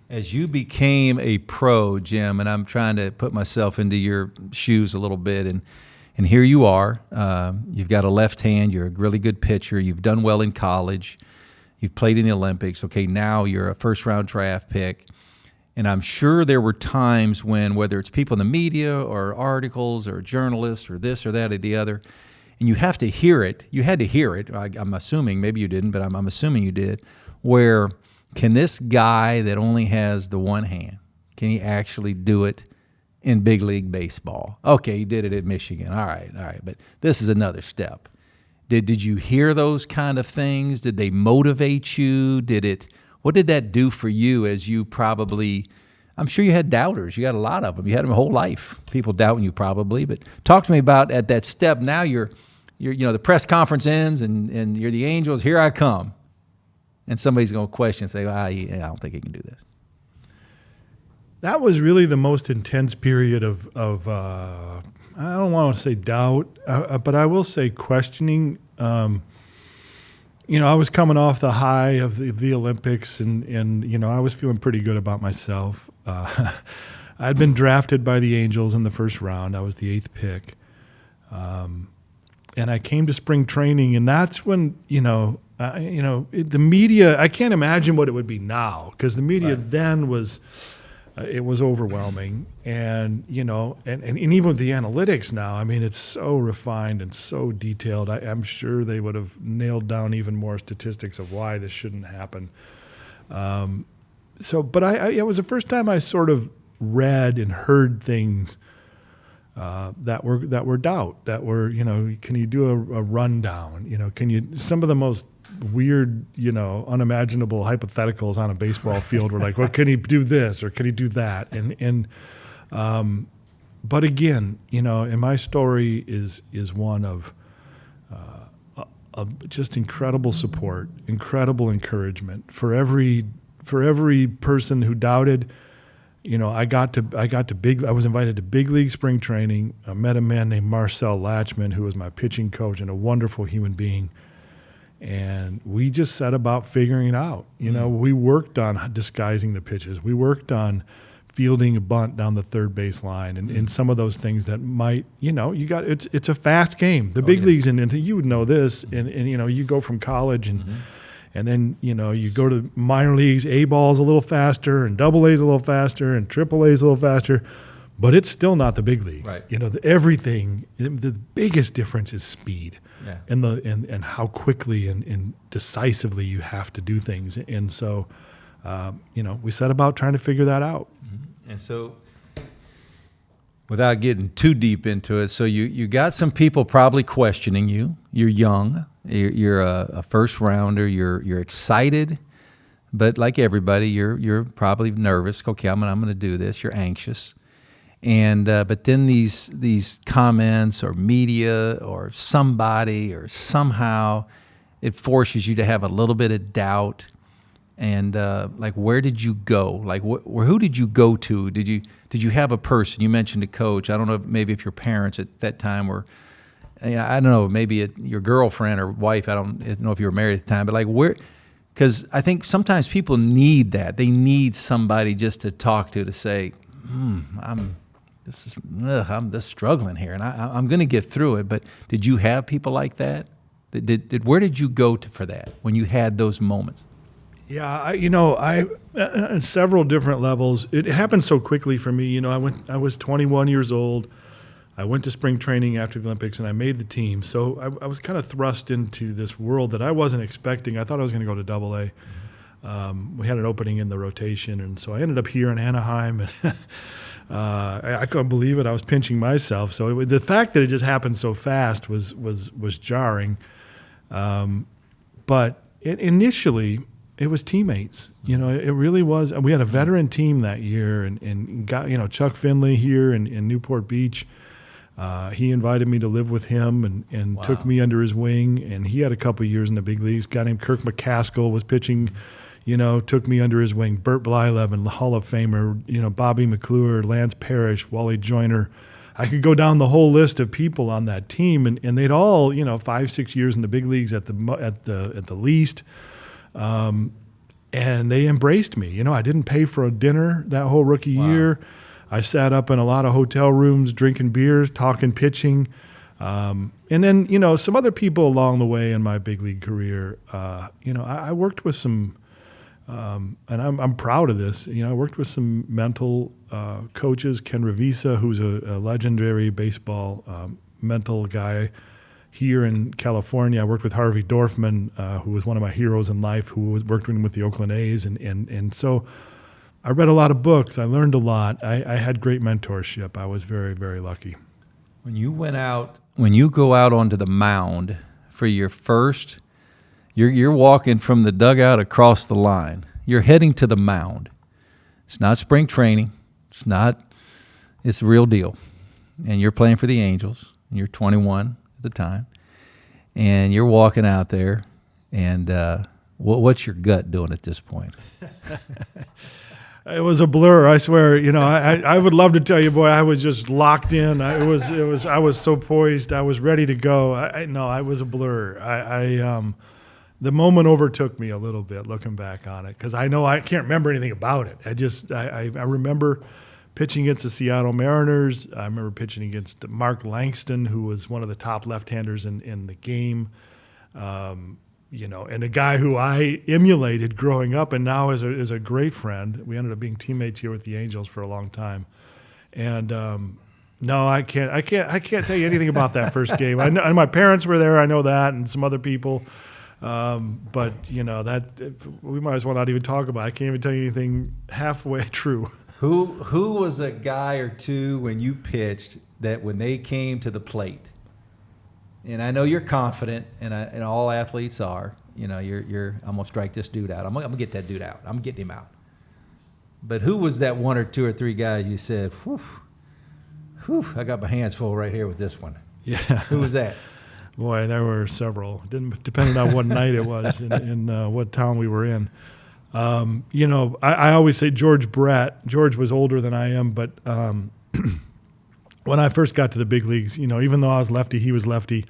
As you became a pro, Jim, and I'm trying to put myself into your shoes a little bit, and here you are. You've got a left hand. You're a really good pitcher. You've done well in college. You've played in the Olympics. Okay, now you're a first-round draft pick. And I'm sure there were times when, whether it's people in the media or articles or journalists or this or that or the other, and you have to hear it. You had to hear it. I'm assuming, maybe you didn't, but I'm assuming you did, where can this guy that only has the one hand, can he actually do it in big league baseball? Okay, he did it at Michigan. All right. But this is another step. Did you hear those kind of things? Did they motivate you? What did that do for you as you probably, I'm sure you had doubters. You had a lot of them. You had them your whole life. People doubting you probably. But talk to me about at that step. Now you're the press conference ends and you're the Angels. Here I come. And somebody's going to question and say, I don't think he can do this. That was really the most intense period of I don't want to say doubt, but I will say questioning. I was coming off the high of the Olympics, and I was feeling pretty good about myself. I'd been drafted by the Angels in the first round. I was the 8th pick. And I came to spring training, and that's when, the media, I can't imagine what it would be now, because the media then was, it was overwhelming. And, and even with the analytics now, I mean, it's so refined and so detailed. I'm sure they would have nailed down even more statistics of why this shouldn't happen. But it was the first time I sort of read and heard things that were doubt, that were, can you do a rundown? Can you, some of the most weird, unimaginable hypotheticals on a baseball field were like, well, can he do this or can he do that? But again, and my story is one of just incredible support, incredible encouragement for every person who doubted. I was invited to big league spring training. I met a man named Marcel Latchman, who was my pitching coach and a wonderful human being. And we just set about figuring it out. We worked on disguising the pitches. We worked on fielding a bunt down the third base line and some of those things that might, it's a fast game. The big leagues, and you would know this, and you go from college and then, you go to minor leagues, A ball's a little faster and double A's a little faster and triple A's a little faster, but it's still not the big leagues. Right. Everything, the biggest difference is speed. Yeah. And how quickly and decisively you have to do things. And so, we set about trying to figure that out. And so, without getting too deep into it, so you got some people probably questioning you. You're young. You're a first rounder. You're excited, but like everybody, you're probably nervous. Okay, I'm gonna do this. You're anxious, and but then these comments or media or somebody or somehow it forces you to have a little bit of doubt. And like, where did you go? Like, who did you go to? Did you have a person? You mentioned a coach. I don't know, maybe if your parents at that time were, I don't know, maybe your girlfriend or wife. I don't know if you were married at the time, but like where? Because I think sometimes people need that. They need somebody just to talk to say, I'm just struggling here, and I'm going to get through it. But did you have people like that? Where did you go to for that when you had those moments? Yeah, I at several different levels. It happened so quickly for me. I was 21 years old. I went to spring training after the Olympics, and I made the team. So I was kind of thrust into this world that I wasn't expecting. I thought I was going to go to Double-A. We had an opening in the rotation, and so I ended up here in Anaheim. And I couldn't believe it. I was pinching myself. So the fact that it just happened so fast was jarring. But initially, it was teammates. It really was. We had a veteran team that year, and got Chuck Finley here in Newport Beach. He invited me to live with him and Wow. took me under his wing. And he had a couple years in the big leagues. A guy named Kirk McCaskill was pitching. Took me under his wing. Burt Blyleven, the Hall of Famer. Bobby McClure, Lance Parrish, Wally Joyner. I could go down the whole list of people on that team, and they'd all 5-6 years in the big leagues at the least. And they embraced me. I didn't pay for a dinner that whole rookie Wow. year. I sat up in a lot of hotel rooms, drinking beers, talking pitching. And then, some other people along the way in my big league career, I worked with some, and I'm proud of this, I worked with some mental coaches. Ken Ravisa, who's a legendary baseball mental guy, here in California. I worked with Harvey Dorfman, who was one of my heroes in life, who was working with the Oakland A's. And so I read a lot of books. I learned a lot. I had great mentorship. I was very, very lucky. When you go out onto the mound for your first, you're walking from the dugout across the line. You're heading to the mound. It's not spring training. It's the real deal. And you're playing for the Angels, and you're 21. The time, and you're walking out there, and what's your gut doing at this point? It was a blur, I swear. I would love to tell you, boy, I was just locked in. I was so poised. I was ready to go. I was a blur. The moment overtook me a little bit, looking back on it, because I know I can't remember anything about it. I remember pitching against the Seattle Mariners. I remember pitching against Mark Langston, who was one of the top left-handers in the game. And a guy who I emulated growing up, and now is a great friend. We ended up being teammates here with the Angels for a long time. And no, I can't tell you anything about that first game. I know, and my parents were there. I know that, and some other people. But that we might as well not even talk about. I can't even tell you anything halfway true. Who was a guy or two when you pitched that when they came to the plate, and I know you're confident, and all athletes are, you're I'm gonna strike this dude out. I'm gonna get that dude out. I'm getting him out. But who was that one or two or three guys you said, whew, I got my hands full right here with this one? Yeah. Who was that? Boy, there were several. Depending on what night it was and what town we were in. I always say George Brett. George was older than I am, but when I first got to the big leagues, even though I was lefty, he was lefty.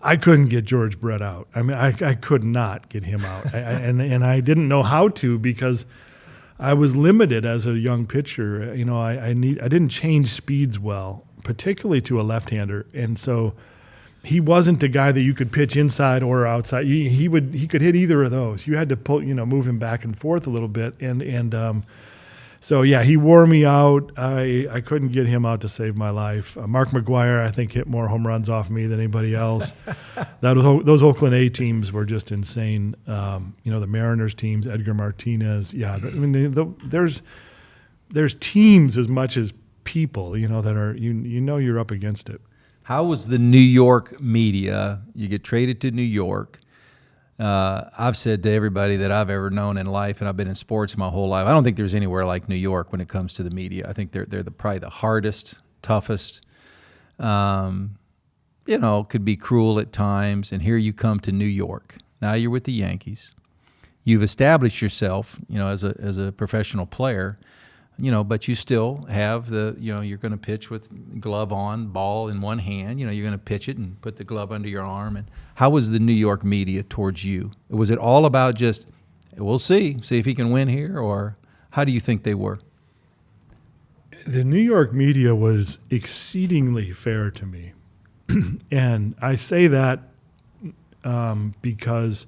I couldn't get George Brett out. I mean, I could not get him out, and I didn't know how to because I was limited as a young pitcher. You know, I didn't change speeds well, particularly to a left-hander, and so he wasn't a guy that you could pitch inside or outside. He could hit either of those. You had to move him back and forth a little bit, and so yeah, he wore me out. I couldn't get him out to save my life. Mark McGuire, I think, hit more home runs off me than anybody else. Those Oakland A teams were just insane. The Mariners teams, Edgar Martinez. Yeah, I mean, there's teams as much as people. That are you're up against it. How was the New York media? You get traded to New York. I've said to everybody that I've ever known in life, and I've been in sports my whole life, I don't think there's anywhere like New York when it comes to the media. I think they're probably the hardest, toughest. Could be cruel at times. And here you come to New York. Now you're with the Yankees. You've established yourself, as a professional player. But you still have you're going to pitch with glove on, ball in one hand. You're going to pitch it and put the glove under your arm. And how was the New York media towards you? Was it all about just, we'll see if he can win here, or how do you think they were? The New York media was exceedingly fair to me. And I say that because,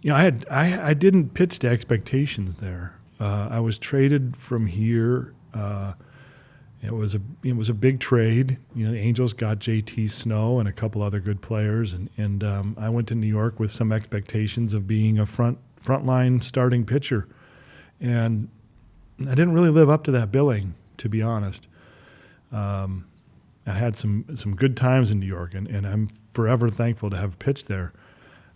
I didn't pitch to expectations there. I was traded from here. It was a big trade. The Angels got J.T. Snow and a couple other good players, and I went to New York with some expectations of being a frontline starting pitcher, and I didn't really live up to that billing, to be honest. I had some good times in New York, and I'm forever thankful to have pitched there.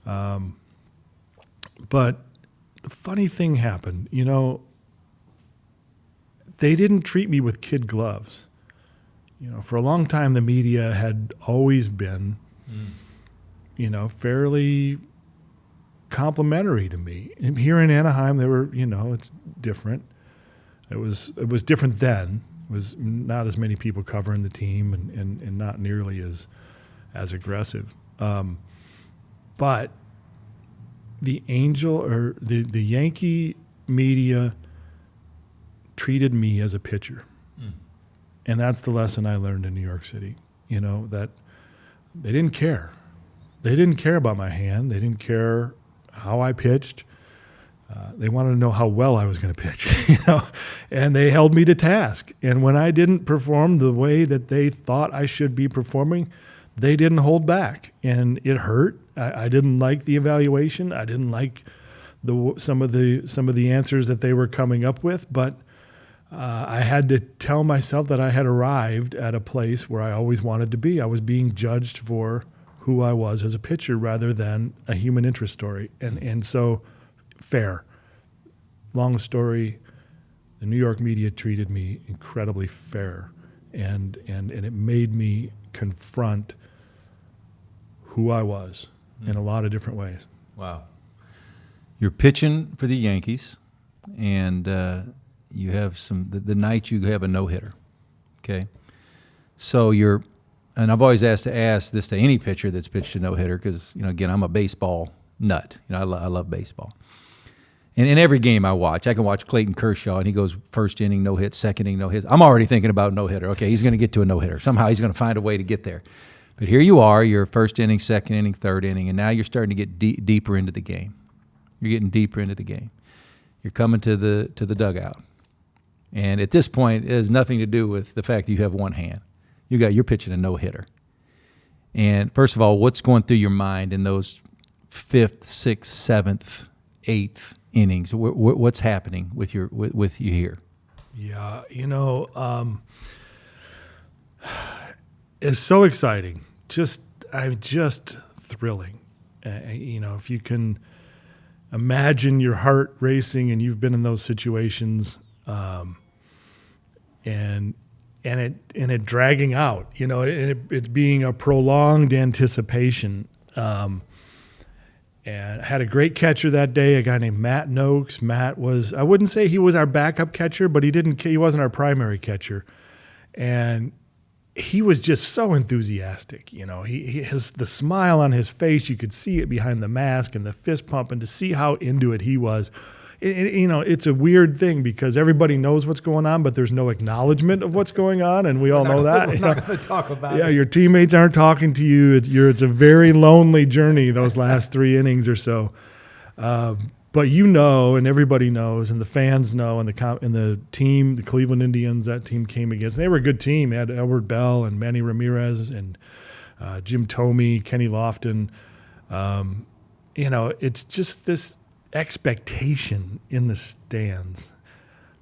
But the funny thing happened, they didn't treat me with kid gloves. For a long time, the media had always been, fairly complimentary to me. And here in Anaheim, they were, it's different. It was different then. It was not as many people covering the team and not nearly as aggressive. But the the Yankee media treated me as a pitcher. And that's the lesson I learned in New York City, that they didn't care. They didn't care about my hand. They didn't care how I pitched. They wanted to know how well I was going to pitch, and they held me to task. And when I didn't perform the way that they thought I should be performing, they didn't hold back, and it hurt. I didn't like the evaluation. I didn't like some of the answers that they were coming up with, but I had to tell myself that I had arrived at a place where I always wanted to be. I was being judged for who I was as a pitcher rather than a human interest story, and so fair. Long story, the New York media treated me incredibly fair, and it made me confront who I was in a lot of different ways. Wow. You're pitching for the Yankees, and you have the night you have a no-hitter, okay? So and I've always asked this to any pitcher that's pitched a no-hitter because, again, I'm a baseball nut. I love baseball. And in every game I watch, I can watch Clayton Kershaw, and he goes first inning, no-hit, second inning, no-hit. I'm already thinking about no-hitter. Okay, he's going to get to a no-hitter. Somehow he's going to find a way to get there. But here you are, you're first inning, second inning, third inning, and now you're starting to get deeper into the game. You're getting deeper into the game. You're coming to the dugout. And at this point, it has nothing to do with the fact that you have one hand. You're pitching a no-hitter. And first of all, what's going through your mind in those 5th, 6th, 7th, 8th innings? What's happening with you here? Yeah, it's so exciting. Just thrilling. If you can imagine your heart racing and you've been in those situations, and it dragging out, it's being a prolonged anticipation. And I had a great catcher that day, a guy named Matt Noakes. Matt I wouldn't say he was our backup catcher, but he wasn't our primary catcher. And he was just so enthusiastic. You know, the smile on his face, you could see it behind the mask and the fist pump, and to see how into it he was. You know, it's a weird thing because everybody knows what's going on, but there's no acknowledgement of what's going on, and we all know that. We're not going to talk about it. Yeah, your teammates aren't talking to you. It's a very lonely journey, those last 3 innings or so. But you know, and everybody knows, and the fans know, and the team, the Cleveland Indians, that team came against. They were a good team. They had Edward Bell and Manny Ramirez and Jim Thome, Kenny Lofton. You know, it's just this expectation in the stands,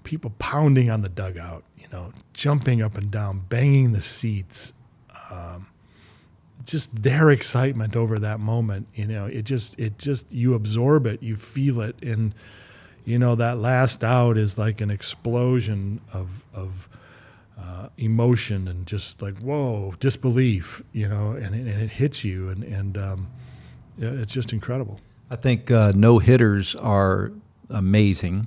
people pounding on the dugout, you know, jumping up and down, banging the seats, just their excitement over that moment. You know, it just you absorb it, you feel it, and you know that last out is like an explosion of emotion and just like whoa, disbelief, you know, and it hits you, and it's just incredible. I think no-hitters are amazing,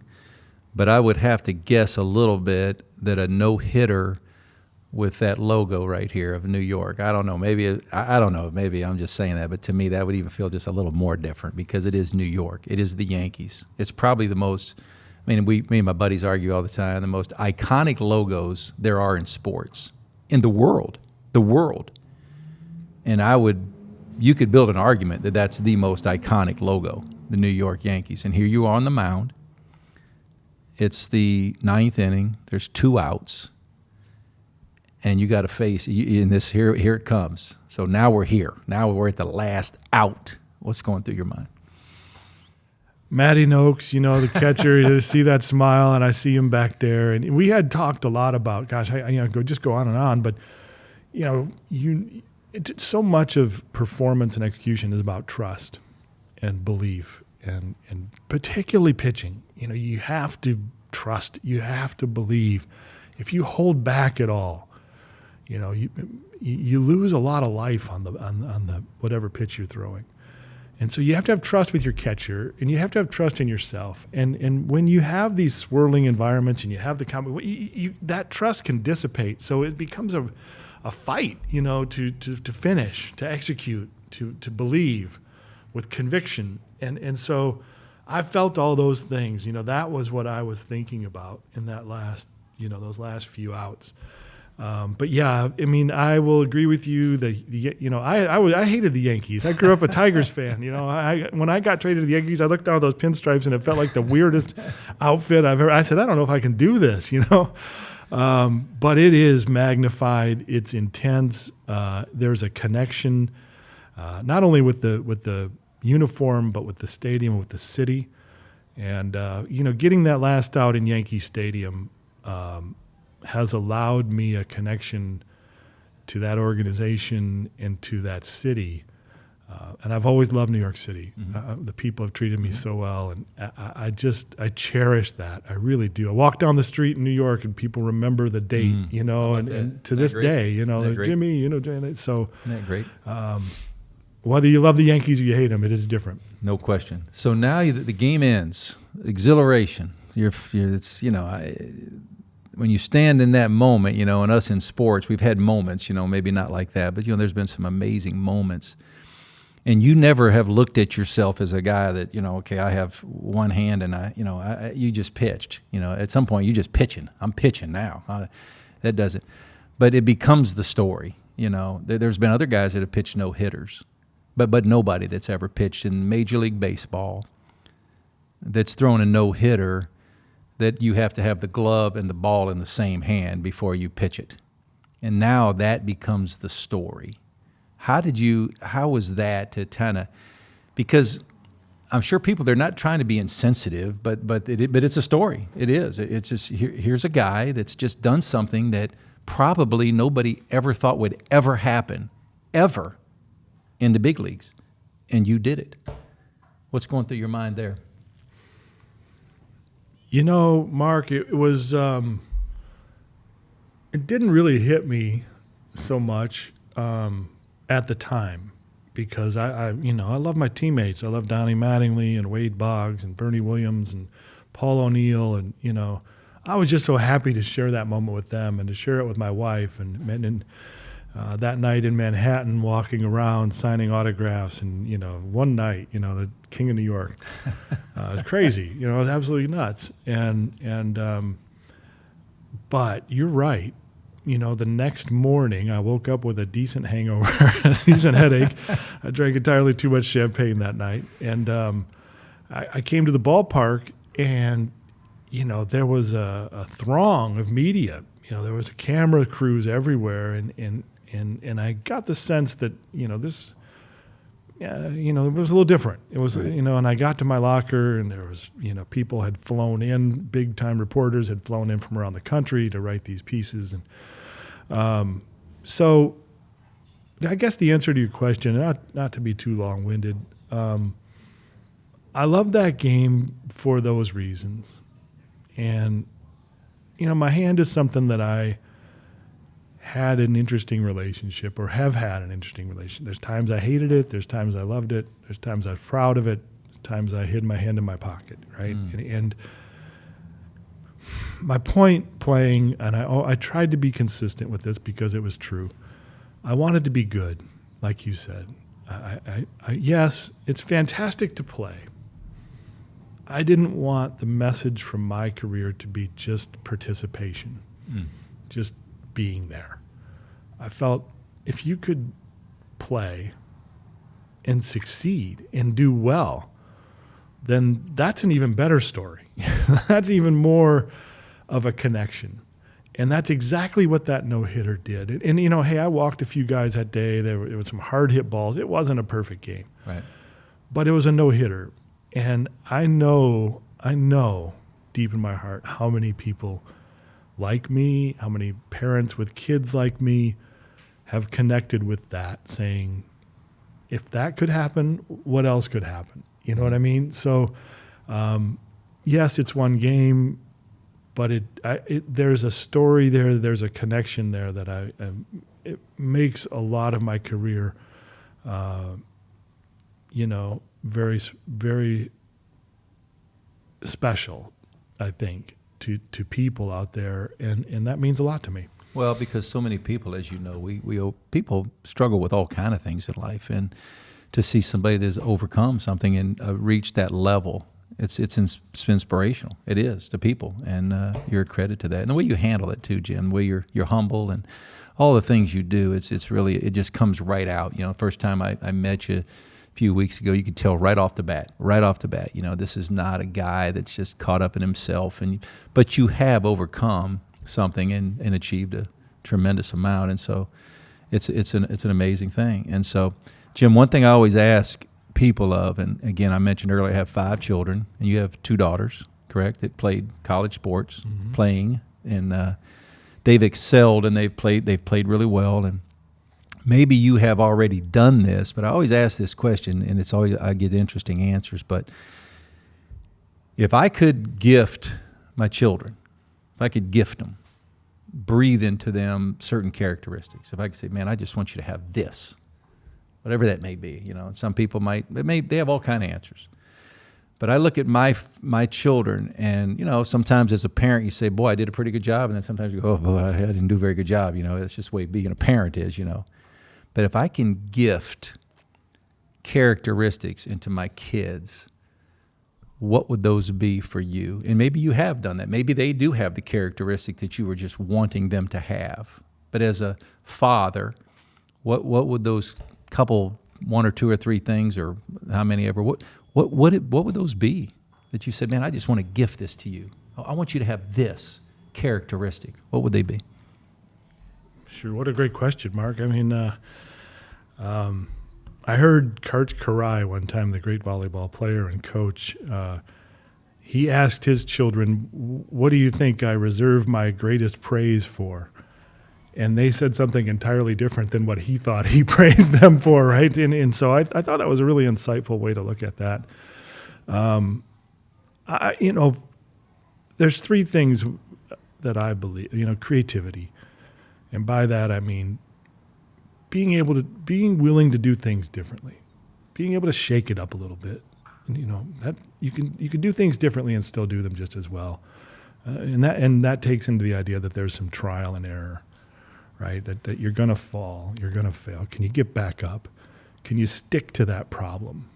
but I would have to guess a little bit that a no-hitter with that logo right here of New York, I don't know, maybe I'm just saying that, but to me that would even feel just a little more different because it is New York. It is the Yankees. It's probably the most, I mean, me and my buddies argue all the time, the most iconic logos there are in sports, in the world. And you could build an argument that that's the most iconic logo, the New York Yankees. And here you are on the mound. It's the 9th inning. There's 2 outs. And you got to face in this. Here it comes. So now we're here. Now we're at the last out. What's going through your mind? Matty Noakes, you know, the catcher, you see that smile, and I see him back there. And we had talked a lot about, gosh, go on and on. But, you know, so much of performance and execution is about trust and belief, and particularly pitching. You know, you have to trust, you have to believe. If you hold back at all, you know, you lose a lot of life on the whatever pitch you're throwing. And so you have to have trust with your catcher, and you have to have trust in yourself. And when you have these swirling environments and you have that trust can dissipate. So it becomes a fight, you know, to finish, to execute, to believe with conviction. And so I felt all those things. You know, that was what I was thinking about in that last, you know, those last few outs. But yeah, I mean, I will agree with you that, you know, I hated the Yankees. I grew up a Tigers fan. You know, when I got traded to the Yankees, I looked down at those pinstripes and it felt like the weirdest outfit I've ever. I said, I don't know if I can do this, you know. But it is magnified. It's intense. There's a connection, not only with the uniform, but with the stadium, with the city, and you know, getting that last out in Yankee Stadium has allowed me a connection to that organization and to that city. And I've always loved New York City. Mm-hmm. The people have treated me so well, and I cherish that. I really do. I walk down the street in New York, and people remember the date, you know, and to this day, you know, Jimmy, you know, so. Isn't that great? Whether you love the Yankees or you hate them, it is different. No question. So now the game ends. Exhilaration. It's, you know, when you stand in that moment, you know, and us in sports, we've had moments, you know, maybe not like that, but, you know, there's been some amazing moments. And you never have looked at yourself as a guy that, you know, okay, I have one hand and you just pitched. You know, at some point you just pitching. I'm pitching now. That doesn't. But it becomes the story. You know, there's been other guys that have pitched no hitters, but nobody that's ever pitched in Major League Baseball that's thrown a no hitter that you have to have the glove and the ball in the same hand before you pitch it. And now that becomes the story. How was that to kind of, because I'm sure people, they're not trying to be insensitive, but it's a story. It is. It's just, here's a guy that's just done something that probably nobody ever thought would ever happen, ever, in the big leagues. And you did it. What's going through your mind there? You know, Mark, it was, it didn't really hit me so much at the time, because I love my teammates. I love Donnie Mattingly and Wade Boggs and Bernie Williams and Paul O'Neill, and, you know, I was just so happy to share that moment with them and to share it with my wife, and that night in Manhattan, walking around signing autographs, and one night, the King of New York, it was crazy. It was absolutely nuts. But you're right. The next morning, I woke up with a decent hangover, a decent headache. I drank entirely too much champagne that night, and I came to the ballpark, and there was a throng of media. There was a camera crews everywhere, and I got the sense that this, it was a little different. It was, Right. and I got to my locker, and there was, people had flown in, big time reporters had flown in from around the country to write these pieces, and so I guess the answer to your question, not to be too long winded, I love that game for those reasons, and my hand is something that I had an interesting relationship, or have had an interesting relationship. There's times I hated it. There's times I loved it. There's times I was proud of it. There's times I hid my hand in my pocket, right? And my point playing, and I tried to be consistent with this because it was true. I wanted to be good, like you said. Yes, it's fantastic to play. I didn't want the message from my career to be just participation, just being there. I felt if you could play and succeed and do well, then that's an even better story. That's even more of a connection. And that's exactly what that no-hitter did. And hey, I walked a few guys that day. There was some hard hit balls. It wasn't a perfect game. Right. But it was a no-hitter. And I know deep in my heart how many people like me, how many parents with kids like me have connected with that, saying, if that could happen, what else could happen? You know what I mean? So, yes, it's one game, but there's a story there, there's a connection there that it makes a lot of my career, very, very special, I think, to people out there, and that means a lot to me. Well, because so many people, as you know, people struggle with all kind of things in life, and to see somebody that's overcome something and reach that level, it's inspirational. It is to people, and you're a credit to that. And the way you handle it too, Jim, the way you're humble and all the things you do, it's really, it just comes right out. First time I met you a few weeks ago, you could tell right off the bat, this is not a guy that's just caught up in himself, but you have overcome something and achieved a tremendous amount, and so it's an amazing thing. And so, Jim, one thing I always ask people of, and again, I mentioned earlier, I have 5 children, and you have 2 daughters, correct, that played college sports, playing, and they've excelled, and they've played really well, and maybe you have already done this, but I always ask this question, and it's always, I get interesting answers. But if I could gift my children, if I could gift them, breathe into them certain characteristics, if I could say, man, I just want you to have this, whatever that may be, and some people they have all kind of answers. But I look at my children, and sometimes as a parent you say, boy, I did a pretty good job, and then sometimes you go, oh boy, I didn't do a very good job. It's just the way being a parent is. But if I can gift characteristics into my kids, what would those be for you? And maybe you have done that. Maybe they do have the characteristic that you were just wanting them to have. But as a father, what would those couple, 1 or 2 or 3 things, or how many ever, what would those be that you said, man, I just want to gift this to you. I want you to have this characteristic. What would they be? Sure. What a great question, Mark. I mean, I heard Coach Karai one time, the great volleyball player and coach, he asked his children, what do you think I reserve my greatest praise for? And they said something entirely different than what he thought he praised them for, right? And so I thought that was a really insightful way to look at that. There's 3 things that I believe, creativity. And by that, I mean being willing to do things differently, being able to shake it up a little bit. And, that you can do things differently and still do them just as well. And that takes into the idea that there's some trial and error, right? That you're going to fall, you're going to fail. Can you get back up? Can you stick to that problem,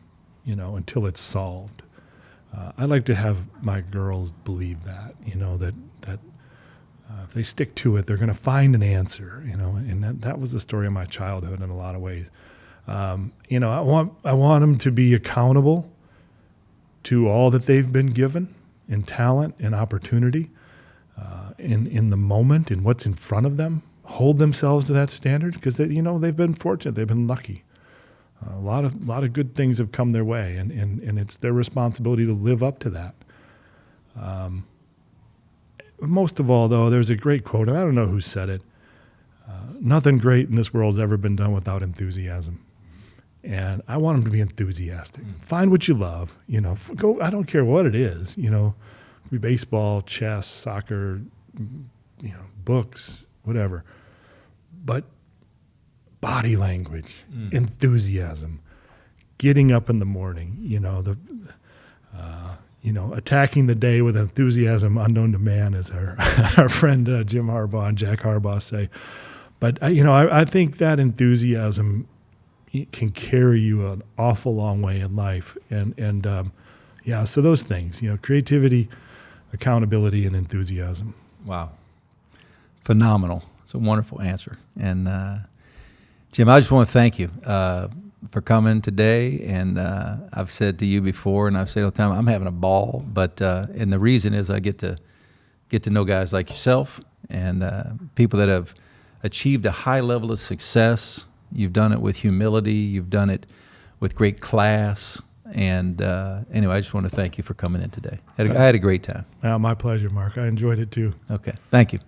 until it's solved? I like to have my girls believe that, that if they stick to it, they're going to find an answer, and that was the story of my childhood in a lot of ways. I want them to be accountable to all that they've been given in talent and opportunity, in the moment, in what's in front of them. Hold themselves to that standard because they've been fortunate, they've been lucky. A lot of good things have come their way, and it's their responsibility to live up to that. Most of all, though, there's a great quote, and I don't know who said it. Nothing great in this world has ever been done without enthusiasm. And I want them to be enthusiastic. Find what you love. Go. I don't care what it is. Be baseball, chess, soccer, books, whatever. But body language, enthusiasm, getting up in the morning. Attacking the day with enthusiasm unknown to man, as our friend Jim Harbaugh and Jack Harbaugh say. But I think that enthusiasm can carry you an awful long way in life, and so those things, creativity, accountability, and enthusiasm. Wow, phenomenal! It's a wonderful answer, and Jim, I just want to thank you for coming today. And I've said to you before, and I've said all the time, I'm having a ball. But and the reason is I get to know guys like yourself and people that have achieved a high level of success. You've done it with humility. You've done it with great class. And anyway, I just want to thank you for coming in today. I had a great time. My pleasure, Mark. I enjoyed it too. Okay. Thank you.